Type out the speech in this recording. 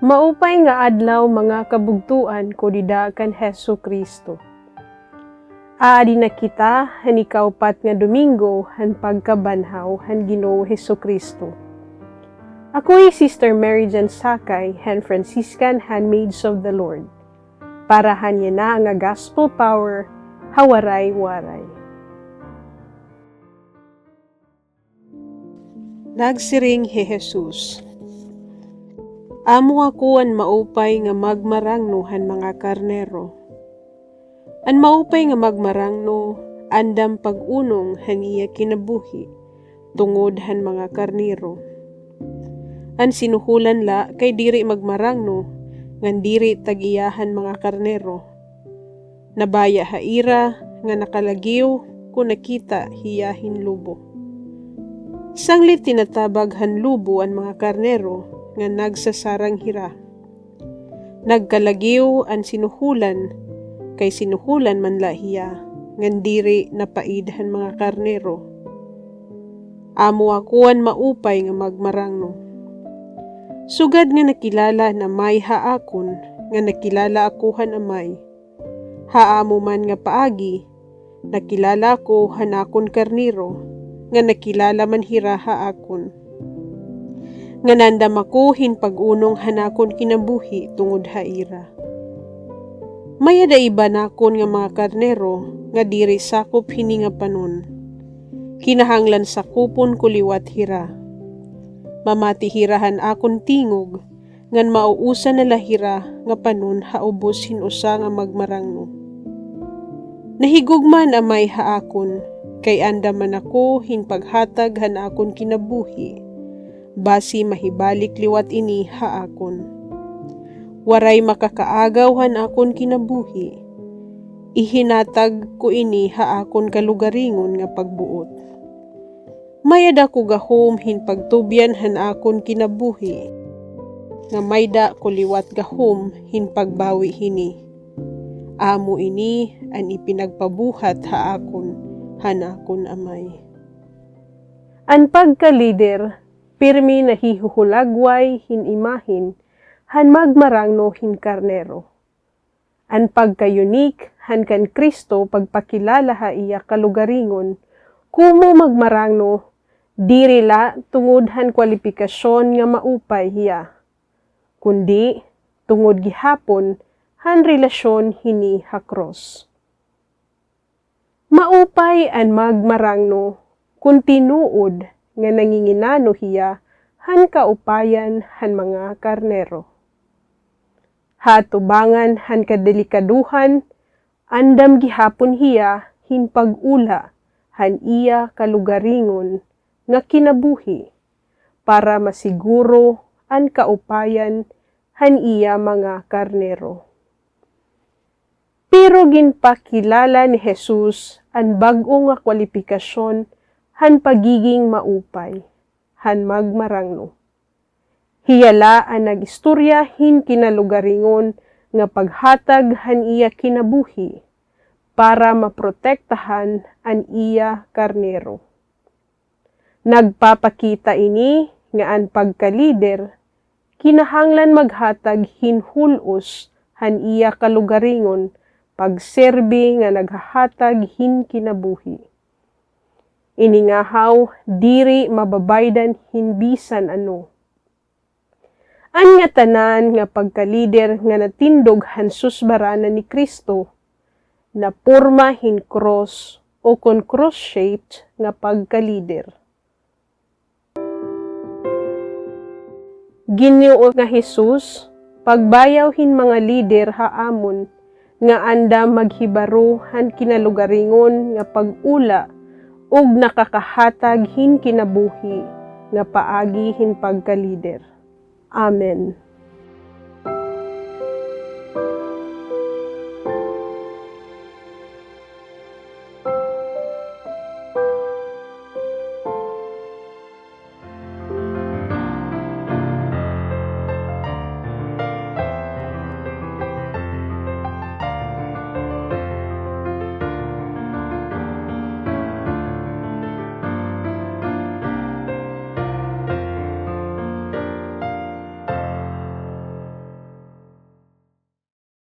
Maupay nga adlaw mga kabugtuan ko dida kan Hesu Kristo. Aadi na kita han ikaupat nga Domingo han pagkabanhaw han Ginoo Hesu Kristo. Ako'y Sister Mary Jan Sakay, han Franciscan Handmaids of the Lord. Para hanya na nga gospel power, hawaray-waray. Nagsiring he Jesus. Amo ako an maupay nga magmarangno han mga karnero. An maupay nga magmarangno, andam pag-unong han iya kinabuhi, tungod han mga karnero. An sinuhulan la kay diri magmarangno, ngan diri tag-iyahan mga karnero. Nabaya haira nga nakalagiw kung nakita hiyahin lubo. Sanglit tinatabag han lubo an mga karnero, nga nagsasarang hira. Nagkalagiw ang sinuhulan, kay sinuhulan man lahiya, ngan diri napaidhan mga karnero. Amo ako ang maupay nga magmarangno. Sugad nga nakilala na may haakon, nga nakilala akuhan amay. Haamo man nga paagi, nakilala ko hanakon karnero, nga nakilala man hira haakon. Nga nandam ako pag-unong hanakon kinabuhi tungod haira. Mayada iba nakon nga mga karnero nga diri sakop hini nga panon. Kinahanglan sakupon kuliwat hira. Mamati hirahan akon tingog ngan mauusa na lahira nga panon haubos hinusa nga magmarangno. Nahigugman amay haakon kay andaman ako paghatag hanakon kinabuhi. Basi mahibalik liwat ini haakon. Waray makakaagaw hanakon kinabuhi. Ihinatag ko ini haakon kalugaringon nga pagbuot. Mayada ko gahom pagtubyan hanakon kinabuhi. Nga mayda ko liwat gahom pagbawi hini. Amo ini an ipinagpabuhat haakon hanakon amay. An pagkalider, pirmi na hihuhulagway hinimahin, han magmarangno hin karnero. An pagkayunik, han kan Kristo pagpakilala ha iya kalugaringon, kumo magmarangno, dirila tungod han kwalifikasyon nga maupay hiya. Kundi, tungod gihapon, han relasyon hini hakros. Maupay an magmarangno, kun tinuod, nga nanginginano hiya han kaupayan han mga karnero. Hatubangan han kadelikaduhan, andam gihapon hiya hin pag-ula han iya kalugaringon nga kinabuhi para masiguro an kaupayan han iya mga karnero. Pero ginpakilala ni Jesus ang bag-o nga kwalifikasyon han pagiging maupay, han magmarangno. Hiyala ang nagistorya hin kinalugaringon nga paghatag han iya kinabuhi para maprotektahan an iya karnero. Nagpapakita ini nga ang pagkalider, kinahanglan maghatag hin hulos han iya kalugaringon pagserbi nga naghahatag hin kinabuhi. Iningahaw, diri mababaydan hinbisan ano. An nga tanan nga pagkalider nga natindog han susbaranan ni Kristo, na porma hin cross o kon cross-shaped nga pagkalider. Ginoo nga Jesus, pagbayaw hin mga lider haamon, nga anda maghibaro han kinalugaringon nga pag-ula ug nakakahatag hin kinabuhi nga paagi hin pagkalider. Amen.